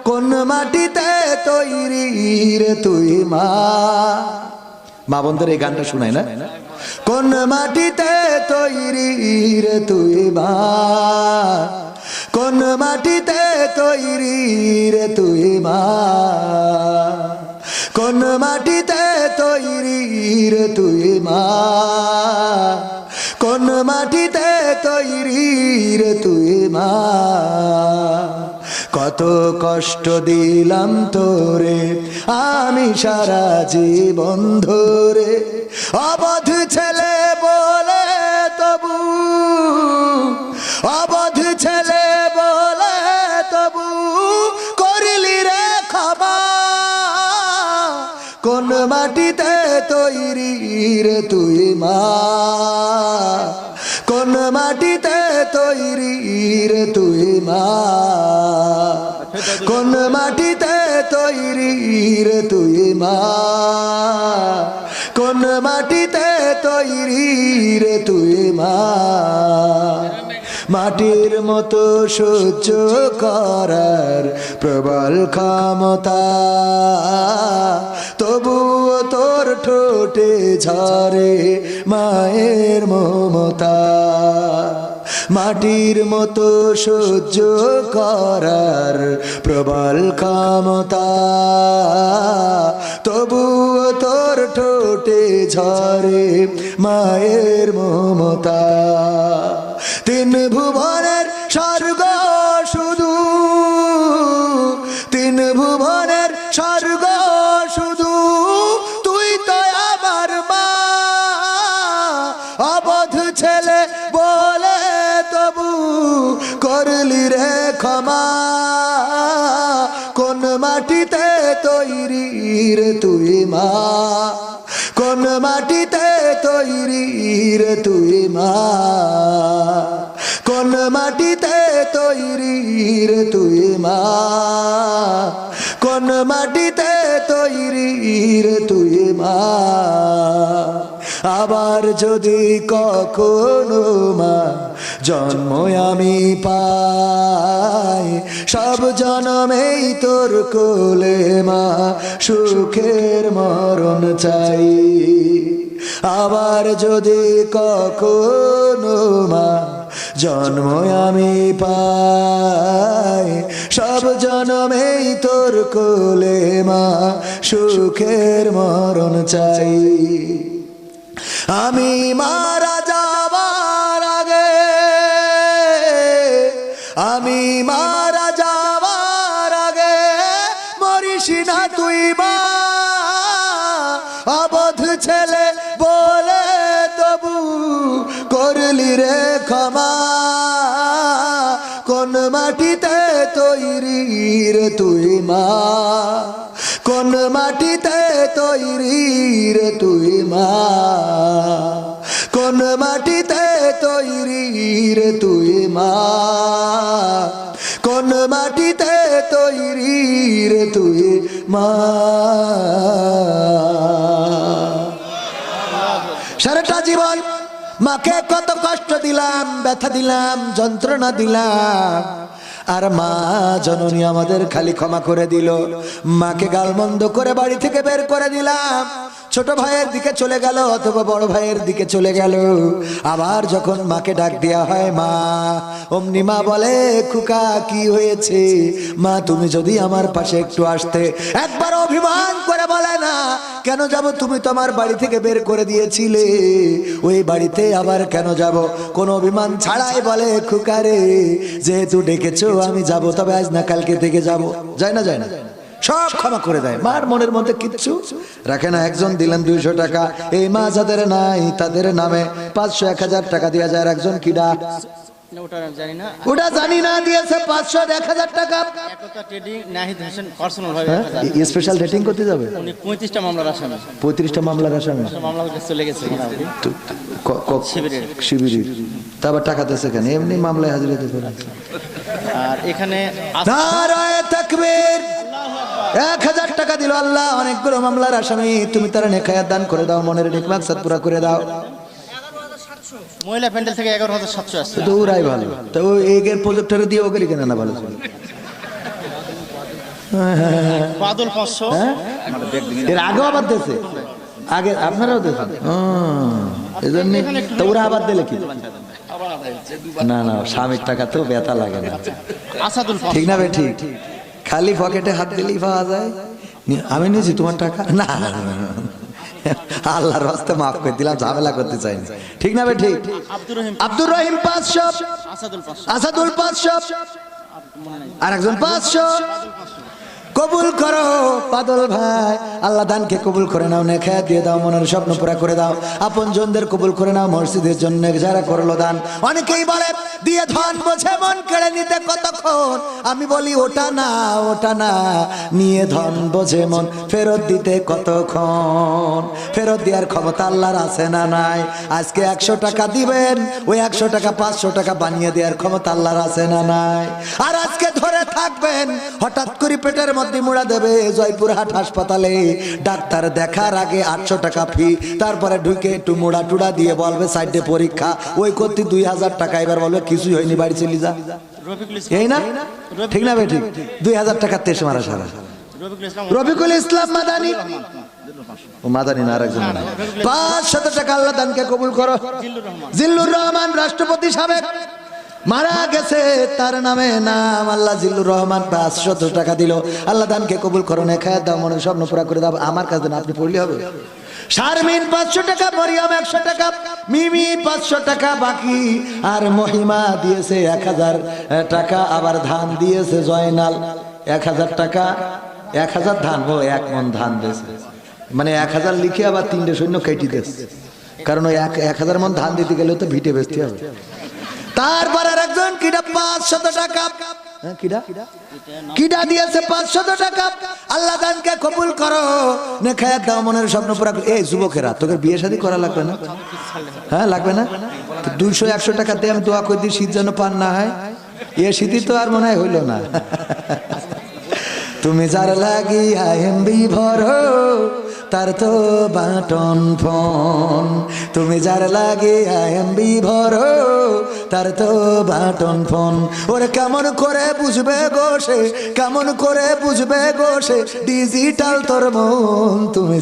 কোন মাটিতে তৈরি রে তুই মা। মা বোনদের এই গানটা শোনায় না? কোন মাটিতে তৈরি রে তুই মা, কোন মাটিতে তৈরি রে তুই মা, কোন মাটিতে তৈরি রে তুই মা, কোন মাটিতে তৈরি রে তুই মা। কত কষ্ট দিলাম তোরে আমি সারা জীবন ধরে, অবধ ছেলে বলে তবু, অবধ ছেলে বলে তবু করিলি রে ক্ষমা। কোন মাটিতে তৈরি রে তুই মা, কোন মাটিতে তৈরি রে তুই মা, কোন মাটিতে তৈরি রে তুই মা, কোন মাটিতে তৈরি রে তুই মা। মাটির মতো সহ্য করার প্রবল ক্ষমতা, তবুও তোর ঠোঁটে ঝরে মায়ের মমতা। মাটির মতো সহ্য করার প্রবল ক্ষমতা, তবুও তোর ঠোঁটে ঝরে মায়ের মমতা। তিন ভুবনের স্বর্গ শুধু, তিন ভুবনের স্বর্গ শুধু তুই তো আমার মা। অবধ ছেলে বলে তবু করলি রে ক্ষমা। কোন মাটিতে তৈরি রে তুই মা, কোন মাটিতে তৈরি রে তুই মা, কোন মাটিতে তৈরি রে তুই মা, কোন মাটিতে তৈরি রে তুই মা। আবার যদি কখনো মা জন্ম আমি পাই, সব জনমেই তোর কোলে মা সুখের মরণ চাই। আবার যদি কখনো মা জন্ম আমি পাই, সব জনমেই তোর কোলে মা সুখের মরণ চাই। আমি মারা যাবার আগে, আমি মারা যাবার আগে মরিস না তুই মা। অবধ ছেলে বলে তবু করলি রে ক্ষমা। কোন মাটিতে তৈরি রে তুই মা, কোন মাটিতে তৈরি রে তুই মা, কোন মাটিতে তৈরি রে তুই মা, কোন মাটিতে তৈরি রে তুই মা। সারাটা জীবন মাকে কত কষ্ট দিলাম, ব্যথা দিলাম, যন্ত্রণা দিলাম, আর মা জননী আমাদের খালি ক্ষমা করে দিল। মাকে গালমন্দ করে বাড়ি থেকে বের করে দিলাম, ছোট ভাইয়ের দিকে চলে গেল অথবা বড় ভাইয়ের দিকে চলে গেল। আবার যখন মাকে ডাক দেয়া হয় মা, অমনি মা বলে খুকা কি হয়েছে? মা তুমি যদি আমার পাশে একটু আসতে। একবার অভিমান করে বলে না কেন যাব, তুমি তো আমার বাড়ি থেকে বের করে দিয়েছিলে, ওই বাড়িতে আবার কেন যাব? কোন অভিমান ছাড়াই বলে খুকা রে যেহেতু ডেকেছো আমি যাব, তবে আজ না কালকে থেকে যাব। যায় না? যায় না? সব ক্ষমা করে দেয়। মার মনের মধ্যে কিচ্ছু রাখে না। একজন দিলেন 200 টাকা, এই মা যাদের নাই তাদের নামে 500 1000 টাকা দেওয়া যায়। একজন কিডা ওটা জানি না দিয়েছে 500 1000 টাকা। স্পেশাল ডেটিং করতে যাবে। 35টা মামলার আসামি। 35টা মামলার আসামি মামলা চলে গেছে শিবিরের। তারপর টাকা দিয়েছে কেন? এমনি মামলায় হাজির হতে পারে। আর এখানে নারায়ে তাকবীর, 1000 টাকা দিল আল্লাহ। অনেকগুলো মামলার আসামি, তুমি তারা নেখায়াত দান করে দাও, মনের নেক মাকসাদ পুরা করে দাও। মহিলা প্যান্ডেল থেকে 11700 আসছে। তো ওরাই ভালো। তো এগের প্রজেক্টরে দিয়ে ওকে কেন না ভালো? বাদল 500 হ্যাঁ এর আগেও আবার দিয়েছে আগে আপনারাও দিয়েছেন এই জন্য তো ওরা আবার দিলে কি না না স্বামীর টাকা তো ব্যথা লাগে না আসাদুল 500 ঠিক না ভাই ঠিক খালি পকেটে হাত দিলেই পাওয়া যায় আমি নিয়েছি তোমার টাকা না না, না, না, না। আল্লাহর রাস্তে মাফ করে দিলাম ঝামেলা করতে চাইনি ঠিক না ভাই ঠিক আব্দুর রহিম 500 আসাদুল 500 আসাদুল 500 আর একজন 500 কবুল করো বাদল ভাই আল্লাহ দানকে কবুল করে নাও নেখা দিয়ে দাও মনের স্বপ্ন পুরা করে দাও আপন জনদের কবুল করে নাও মসজিদের জন্য যারা করলো দান অনেকেই বলে দিয়ে ধন বোঝে মন কেড়ে নিতে কতক্ষণ আমি বলি ওটা না নিয়ে ধন বোঝে মন ফেরত দিতে কতক্ষণ ফেরত দেওয়ার ক্ষমতা আল্লাহর আছে না নাই আজকে 100 টাকা দিবেন ওই 100 টাকা 500 টাকা বানিয়ে দেওয়ার ক্ষমতা আল্লাহর আছে না নাই আর আজকে ধরে থাকবেন হঠাৎ করে পেটের মধ্যে মুড়া দেবে জয়পুরহাট হাসপাতালে ডাক্তার দেখার আগে 800 টাকা ফি তারপরে ঢুকে একটু মুড়া টুড়া দিয়ে বলবে সাইডে পরীক্ষা ওই করতে 2000 টাকা এবার বলবে কিছুই হয়নি বাড়ি চলে যা এই না ঠিক না ভাই ঠিক 2000 টাকা তেজ মারা সারা রফিকুল ইসলাম মাদানী ও মাদানী না আরেকজন 500 টাকা আল্লাহ দানকে কবুল করো জিল্লুর রহমান রাষ্ট্রপতি সাবেক মারা গেছে তার নামে নাম আল্লাহ জিল্লুর রহমান 500 টাকা দিল আল্লাহ দানকে কবুল করো না খায় দাও মনের স্বপ্ন পুরা করে দাও আমার কাছে না আপনি পড়লে হবে শারমিন 500 টাকা মরিয়ম 100 টাকা মিমি 500 টাকা বাকি আর মহিমা দিয়েছে 1000 টাকা আবার ধান দিয়েছে জয়নাল 1000 টাকা 1000 ধান ও 1 মণ ধান দিয়েছে মানে 1000 লিখে আবার 3টে সৈন্য কেটে দিয়েছে কারণ ওই 1000 মণ ধান দিতে গেলে তো ভিটে বেচতে হবে তারপর আরেকজন কিডা 500 টাকা কিডা দিয়েছে 500 টাকা আল্লাহ দানকে কবুল করো নেখায়াত দাও মনের স্বপ্ন পুরা এই যুবকেরা তোকে বিয়ে শাদী করা লাগবে না হ্যাঁ লাগবে না 200-100 টাকা দিয়ে আমি দোয়া করে দিই শীত যেন পান না হয় এ শীতই তো আর মনে হয় হইল না তুমি যার লাগিয়া এমবি ভরো তার তো বাটন ফোন তুমি যার লাগিয়া এমবি ভরো তার তো বাটন ফোন ওরে কেমন করে বুঝবে গোসে কেমন করে বুঝবে গোসে ডিজিটাল তোর মন তুমি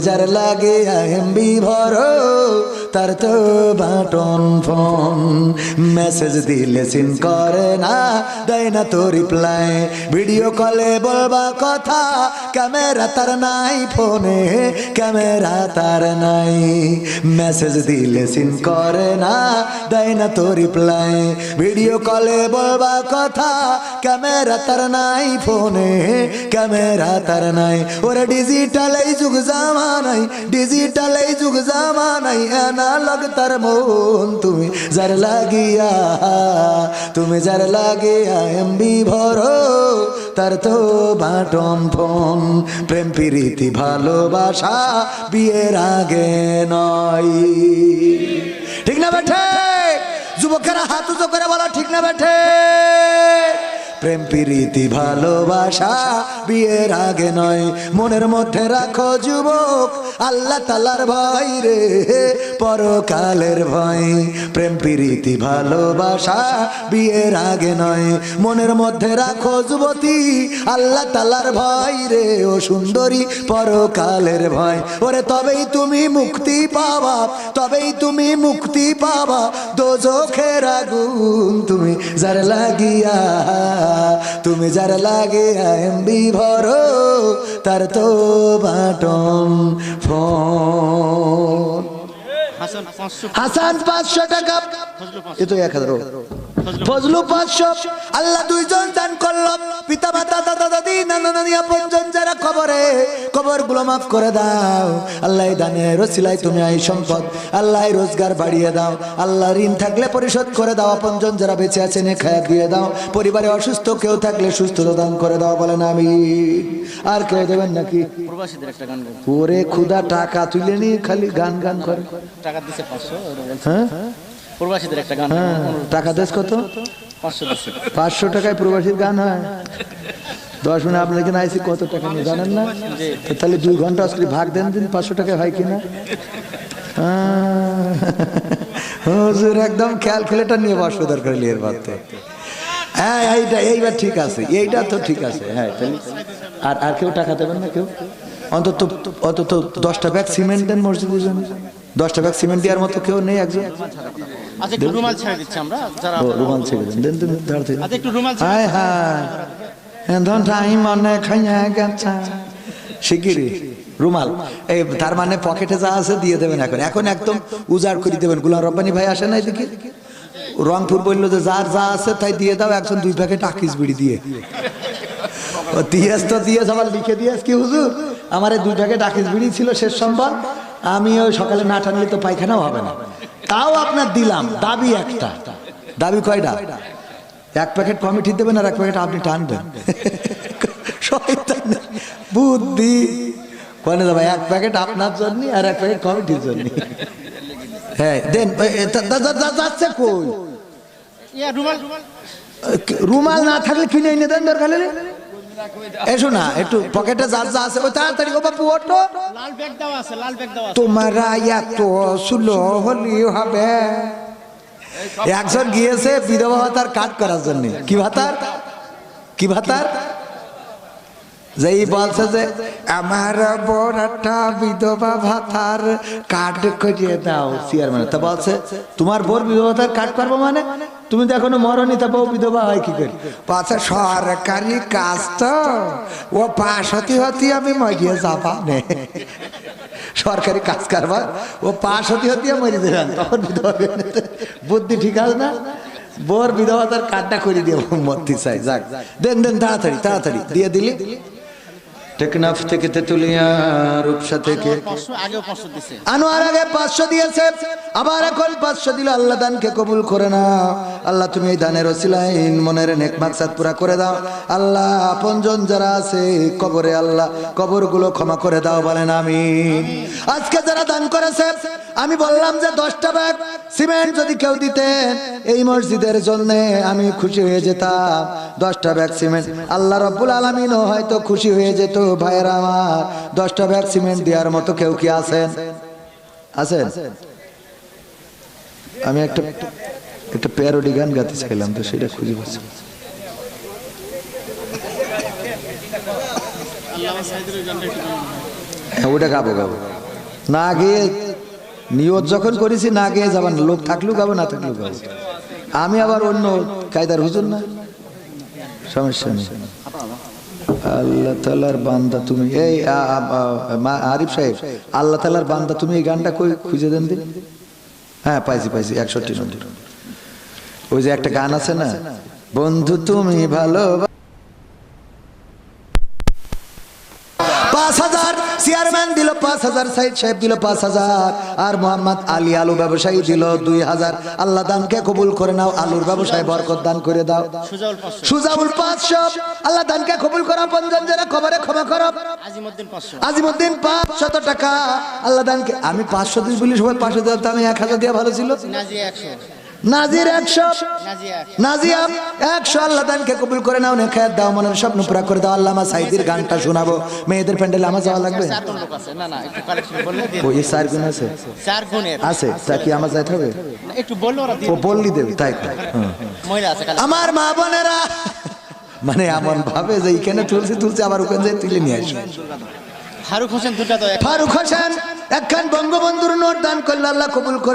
যার লাগিয়া এমবি ভরো তার তো বাটন ফোন মেসেজ দিলে সিন করে না দেয় না তো রিপ্লাই ভিডিও কলে বলবা কথা ক্যামেরা তার নাই ফোনে ক্যামেরা তার নাই মেসেজ দিলে সিন করে না দেয় না তো রিপ্লাই ভিডিও কলে বলবা কথা ক্যামেরা তার নাই ফোনে ক্যামেরা তার নাই ওরে ডিজিটাল এই যুগ জামানাই অ্যানালগ তার মন তুমি যার লাগিয়া এমবি ভরো তার তো বাটন ফোন প্রেম প্রীতি ভালোবাসা বিয়ের আগে নয় ঠিক না বেঠে যুবকেরা হাত উঁচু করে বলো ঠিক না বেঠে প্রেম প্রীতি ভালোবাসা বিয়ের আগে নয় মনের মধ্যে রাখো যুবক আল্লাহ তাআলার ভয় রে পরকালের ভয় প্রেম প্রীতি ভালোবাসা বিয়ের আগে নয় মনের মধ্যে রাখো যুবতী আল্লাহ তাআলার ভয় রে ও সুন্দরী পরকালের ভয় ওরে তবেই তুমি মুক্তি পাবা দোজখের আগুন তুমি যার লাগিয়া এমবি ভরো তার তো বাটন ফোন হাসান 500 টাকা এ তো 1000 ফজলু 500 আল্লাহ দুইজন দান করলো পিতা মাতা দাদা দাদি নানা নানি আপনজন যারা কবর গুলো মাফ করে দাও আল্লাহ দানের ওসিলায় তুমি এই সম্পদ আল্লাহ রোজগার বাড়িয়ে দাও আল্লাহ ঋণ থাকলে পরিশোধ করে দাও আপনজন যারা বেঁচে আছেন খায়া দিয়ে দাও পরিবারে অসুস্থ কেউ থাকলে সুস্থতা দান করে দাও বলেন আমিন আর কেউ দেবেন নাকি প্রবাসীদের একটা গান গাই ওরে খুদা টাকা তুলে নি খালি গান করে টাকা দিছে 500 হ্যাঁ প্রবাসীদের একটা গান টাকা দেশ কত 500 দিছে 500 টাকায় প্রবাসীর গান হয় 10 মিনিট আপনাকে আইসি কত টাকা নিয়ে জানেন না তাহলে 2 ঘন্টা আজকে ভাগ দেন দিন 500 টাকায় হয় কিনা হুজুর একদম ক্যালকুলেটর নিয়ে বসো দরকার লিয়ের বাতে হ্যাঁ এইবার ঠিক আছে, এইটা তো ঠিক আছে। হ্যাঁ তাহলে আর কেউ টাকা দেবেন না? কেউ অন্তত 10টা ব্যাগ সিমেন্ট দেন মসজিদের জন্য। 10টা ব্যাগ সিমেন্ট দেওয়ার মতো কেউ নেই একজন? আচ্ছা একটু রুমাল ছেড়ে দিচ্ছি আমরা যারা রুমাল ছেড়ে দেন, দেন তাড়াতাড়ি। আচ্ছা একটু রুমাল ছেড়ে হায় হায় এখন টাইম অনেক খাইয়া গেছে। শিগগিরই রুমাল, এই তার মানে পকেটে যা আছে দিয়ে দেবেন। এখন একদম উজাড় করে দেবেন। গুলাম রব্বানি ভাই আসে না এদিকে? রংপুর বললো যে যার যা আছে তাই দিয়ে দাও, একজন 2 প্যাকেট আকিস বিড়ি দিয়ে দিয়েছ তো দিয়েছ, আবার লিখে দিয়েছ কি হুজুর আমার এই 2 প্যাকেট আকিস বিড়ি ছিল শেষ সম্বল, আমি ওই সকালে না টানলে তো পায়খানাও হবে না, তাও আপনার দিলাম। দাবি একটা, দাবি কয়টা? 1 প্যাকেট কমিটি দেবেন আর 1 প্যাকেট আপনি টানবেন। শয়তান বুদ্ধি কোনে যাবে? 1 প্যাকেট আপনার জন্য আর 1 প্যাকেট কমিটির জন্য। হ্যাঁ দেন। যাচ্ছে কই? রুমাল না থাকলে কিনে এনে দেন দরকার হলে। এসো না একটু পকেটে যা যা আছে ওই তাড়াতাড়ি। ও বাপু ওঠো, লাল ব্যাগ দাও আছে, লাল ব্যাগ দাও আছে। তোমার এত সুলো হলি হবে। একজন গিয়েছে বিধবা ভাতার কাট করার জন্য। কি ভাতার? কি ভাতার? যেই বলছে যে আমার বড় একটা বিধবা ভাতার কার্ড করিয়ে দাও চেয়ারম্যান, তা বলছে তোমার বোর বিধবা ভাতার কার্ড করবো মানে তুমি তো এখনো মরনি, তা বউ বিধবা হয় কি করে? বলছে সরকারি কাজ তো, ও পাশ হতে হতে আমি মরিয়ে যাবা নে। সরকারি কাজ কারবার, ও পাশ হতে হতে মরিয়ে দেবেন, তখন বিধবা। বুদ্ধি ঠিক আছে না? বোর বিধবা তার কার্ডটা করে দিয়ে মরতে চাই। যাক দেন দেন তাড়াতাড়ি তাড়াতাড়ি দিয়ে দিলি। টেকনাফ থেকে তেতুলিয়া, রূপসা থেকে আগেও 500 দিছে। আনোয়ার আগে 500 দিয়েছে, আবার এখন 500 দিল। আল্লাহ দানকে কবুল করে না। আল্লাহ তুমি এই দানের ওসিলায় মনের নেক মাকসাদ পুরা করে দাও। আল্লাহ আপনজন যারা আছে কবরে, আল্লাহ কবরগুলো ক্ষমা করে দাও, বলেন আমিন। আজকে যারা দান করেছে, আমি বললাম যে 10টা ব্যাগ সিমেন্ট যদি কেউ দিতেন এই মসজিদের জন্য আমি খুশি হয়ে যেতাম। 10টা ব্যাগ সিমেন্ট আল্লাহ রাব্বুল আলামিনও হয়তো খুশি হয়ে যেত। ভাইরা আমার 10টা ব্যাগ সিমেন্ট দেওয়ার মতো কেউ কি আছেন? আছেন? আমি একটা প্যারোডি গান গাতে চাইলাম তো সেটা খুঁজে পাচ্ছি। ওটা গাবো না গিয়ে নিয়ত যখন করেছি না গিয়ে যাবেন, লোক থাকলেও গাবো না থাকলেও গাবো। আমি আবার অন্য কায়দার হুজুর না, সমস্যা নেই। আল্লাহ তাআলার বান্দা তুমি, এই আরিফ সাহেব, আল্লাহ তাআলার বান্দা তুমি এই গানটা কই খুঁজে দেন দিন। হ্যাঁ পাইছি 61 নম্বর। ওই যে একটা গান আছে না, বন্ধু তুমি ভালো। 5000 চেয়ারম্যান দিল, 5000 সাইদ সাহেব দিল 5000, আর মোহাম্মদ আলী আলু ব্যবসায়ী দিল 2000। আল্লাহ দানকে কবুল করে নাও, আলুর ব্যবসায় বরকত দান করে দাও। সুজাউল 500, আল্লাহ দানকে কবুল করো। পঞ্জন যারা কবরে ক্ষমা করো। আজিমউদ্দিন 500 টাকা, আল্লাহ দানকে। আমি 500 দিই বলি সবাই 500 দিতে, আমি 1000 দেওয়া ভালো ছিল। নাজির 100, নাজিয়া 100, আল্লাহ দানকে কবুল করে নাও, নেখায়াত দাও, মনের স্বপ্ন পুরা করে দাও। আল্লামা সাইদির গানটা শোনাবো, মেয়েদের প্যান্ডেলে আমার যাওয়া লাগবে। ওই 4 গুণ আছে, 4 গুণের আছে, তা কি আমার যাইতে হবে? একটু বললো ওরা ও বললি দেবে তাই। মহিলা আছে কালে। আমার মা বোনেরা মানে এমন ভাবে যে এইখানে তুলছে আবার ওখানে যাই তুলে নিয়ে আসে। ফারুক হোসেন দুটা তো, ফারুক হোসেন একখান বঙ্গবন্ধুর নোট দান করলে আল্লাহ কবুল করে।